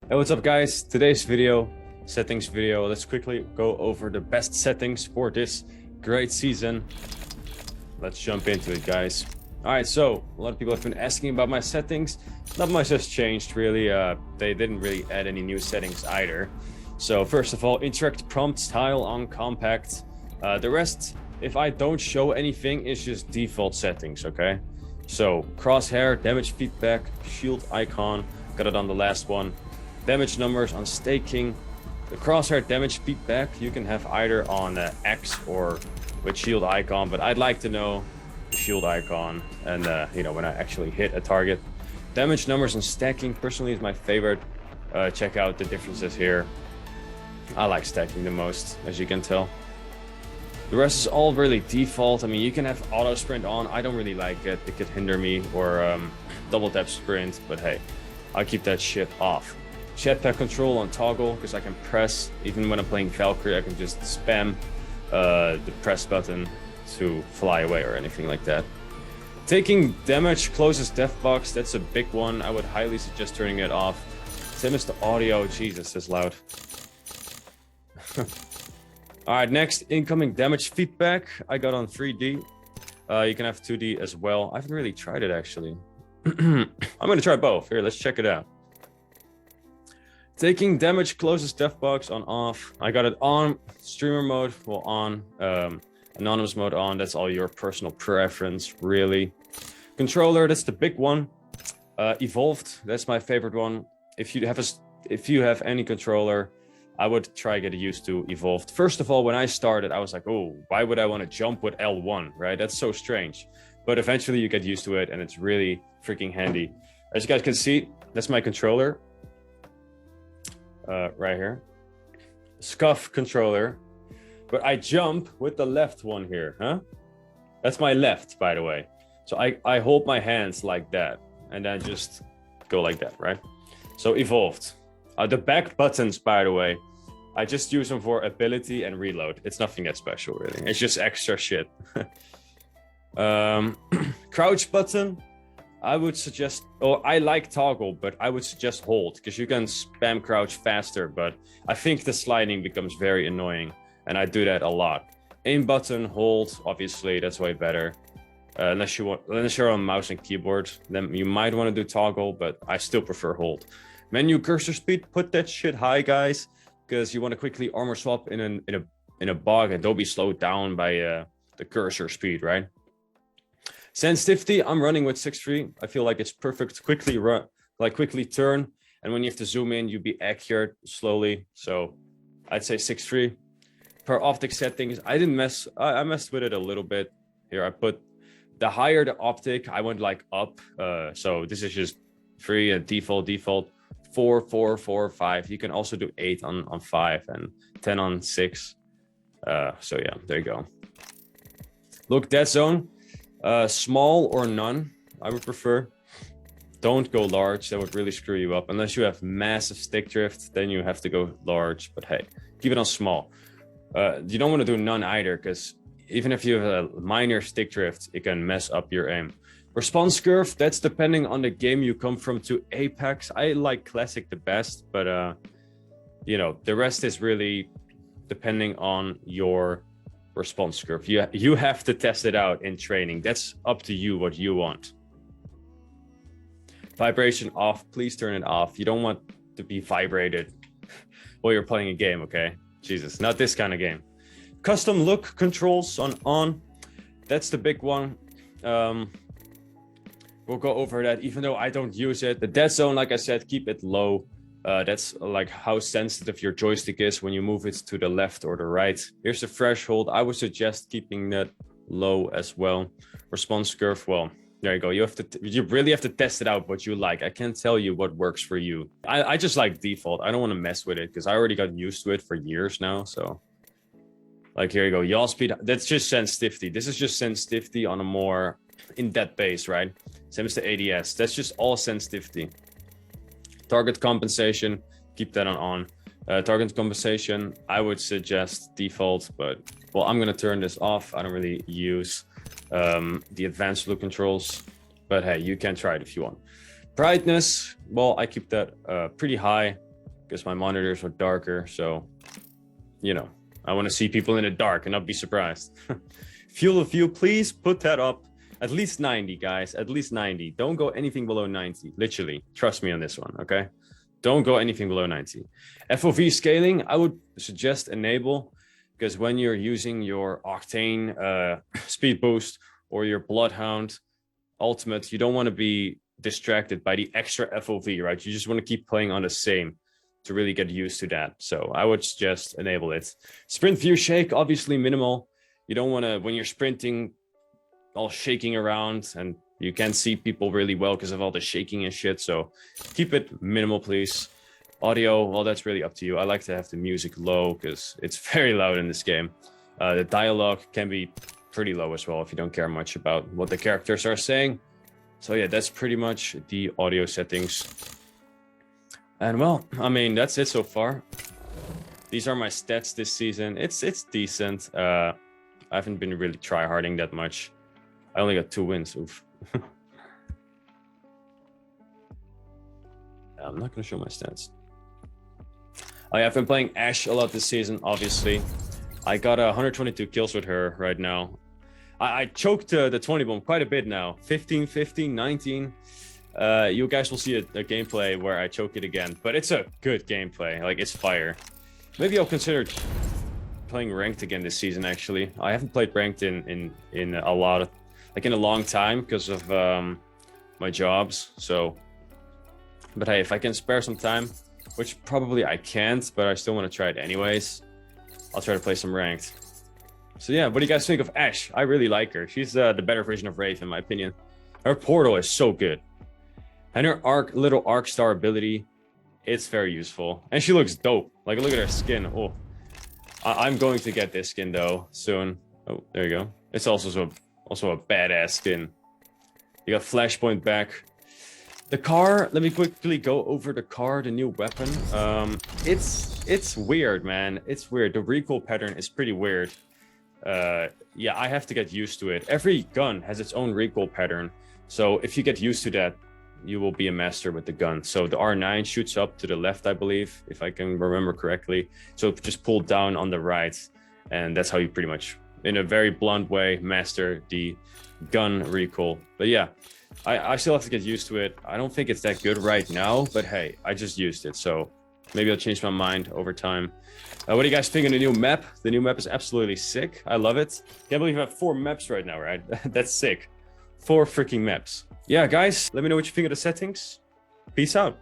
Hey, what's up guys? Today's video, settings video. Let's quickly go over the best settings for this great season. Let's jump into it, guys. All right, so a lot of people have been asking about my settings. Not much has changed really. They didn't really add any new settings either. So first of all, interact prompt style on compact. The rest, if I don't show anything, is just default settings, okay? So crosshair, damage feedback, shield icon, got it on the last one. Damage numbers on staking. The crosshair damage feedback you can have either on X or with shield icon, but I'd like to know the shield icon and you know, when I actually hit a target. Damage numbers and stacking personally is my favorite. Check out the differences here. I like stacking the most, as you can tell. The rest is all really default. I mean, you can have auto sprint on. I don't really like it. It could hinder me, or double tap sprint, but hey, I'll keep that shit off. Jetpack control on toggle, because I can press, even when I'm playing Valkyrie, I can just spam the press button to fly away or anything like that. Taking damage closest death box, that's a big one. I would highly suggest turning it off. Same as the audio. Jesus, that's loud. Alright, next, incoming damage feedback. I got on 3D. You can have 2D as well. I haven't really tried it, actually. I'm going to try both. Here, let's check it out. Taking damage closest death box on off. I got it on. Streamer mode, well, on. Anonymous mode on. That's all your personal preference, really. Controller, that's the big one. Evolved, that's my favorite one. If you have any controller, I would try get used to evolved. First of all, when I started, I was like, oh, why would I want to jump with L1, right? That's so strange. But eventually you get used to it and it's really freaking handy. As you guys can see, that's my controller. Right here. Scuff controller. But I jump with the left one here, huh? That's my left, by the way. So I hold my hands like that and then just go like that, right? So evolved. The back buttons, by the way, I just use them for ability and reload. It's nothing that special, really. It's just extra shit. Crouch button, I would suggest, I like toggle, but I would suggest hold, because you can spam crouch faster, but I think the sliding becomes very annoying, and I do that a lot. Aim button, hold, obviously, that's way better. Unless you're on mouse and keyboard, then you might want to do toggle, but I still prefer hold. Menu cursor speed, put that shit high, guys, because you want to quickly armor swap in a bog and don't be slowed down by the cursor speed, right? Sensitivity, I'm running with 6.3. I feel like it's perfect. Quickly turn, and when you have to zoom in, you be accurate slowly. So I'd say 6.3. Per optic settings, I messed with it a little bit. Here I put the higher the optic, I went like up. So this is just 3 and default. 4, 4, 4, 5. You can also do 8 on 5 and 10 on 6. So yeah, there you go. Look, dead zone. Small or none, I would prefer. Don't go large, that would really screw you up. Unless you have massive stick drift, then you have to go large. But hey, keep it on small. You don't want to do none either, because even if you have a minor stick drift, it can mess up your aim. Response curve, that's depending on the game you come from to Apex. I like Classic the best, but you know, the rest is really depending on your response curve. You have to test it out in training. That's up to you what you want. Vibration off, please turn it off. You don't want to be vibrated while you're playing a game, okay? Jesus, not this kind of game. Custom look controls on. That's the big one. We'll go over that, even though I don't use it. The dead zone, like I said, keep it low. That's like how sensitive your joystick is when you move it to the left or the right. Here's the threshold. I would suggest keeping that low as well. Response curve, well, there you go. You really have to test it out what you like. I can't tell you what works for you. I just like default. I don't want to mess with it because I already got used to it for years now. So like, here you go. Yaw speed, that's just sensitivity. This is just sensitivity on a more in-depth base, right? Same as the ADS. That's just all sensitivity. Target compensation, keep that on. Target compensation, I would suggest default, but well, I'm going to turn this off. I don't really use the advanced look controls, but hey, you can try it if you want. Brightness, well, I keep that pretty high. because my monitors are darker. So, you know, I want to see people in the dark and not be surprised. Fuel of view, please put that up. At least 90, guys. At least 90. Don't go anything below 90. Literally. Trust me on this one, okay? Don't go anything below 90. FOV scaling, I would suggest enable, because when you're using your Octane speed boost or your Bloodhound ultimate, you don't want to be distracted by the extra FOV, right? You just want to keep playing on the same to really get used to that. So I would suggest enable it. Sprint view shake, obviously minimal. You don't want to, when you're sprinting, all shaking around and you can't see people really well because of all the shaking and shit. So keep it minimal, please. Audio, well, that's really up to you. I like to have the music low because it's very loud in this game. The dialogue can be pretty low as well if you don't care much about what the characters are saying. So yeah, that's pretty much the audio settings. And well, I mean, that's it so far. These are my stats this season. It's decent. I haven't been really tryharding that much. I only got 2 wins. Oof. I'm not going to show my stats. I've been playing Ashe a lot this season, obviously. I got 122 kills with her right now. I choked the 20 bomb quite a bit now. 15, 15, 19. You guys will see a gameplay where I choke it again. But it's a good gameplay. Like, it's fire. Maybe I'll consider playing ranked again this season, actually. I haven't played ranked in a lot of... Like, in a long time because of my jobs. So... But hey, if I can spare some time, which probably I can't, but I still want to try it anyways, I'll try to play some ranked. So yeah, what do you guys think of Ashe? I really like her. She's the better version of Wraith, in my opinion. Her portal is so good. And her little arc star ability, it's very useful. And she looks dope. Like, look at her skin. Oh, I'm going to get this skin, though, soon. Oh, there you go. It's also a badass skin. You got Flashpoint back. The car, let me quickly go over the car, the new weapon. It's weird, man. It's weird. The recoil pattern is pretty weird. Yeah, I have to get used to it. Every gun has its own recoil pattern. So if you get used to that, you will be a master with the gun. So the R9 shoots up to the left, I believe, if I can remember correctly. So just pull down on the right. And that's how you pretty much, in a very blunt way, master the gun recoil. But yeah. I still have to get used to it. I don't think it's that good right now, but hey, I just used it, so maybe I'll change my mind over time. What do you guys think of the new map? The new map is absolutely sick. I love it. Can't believe I have 4 maps right now, right? That's sick. 4 freaking maps. Yeah, guys, let me know what you think of the settings. Peace out.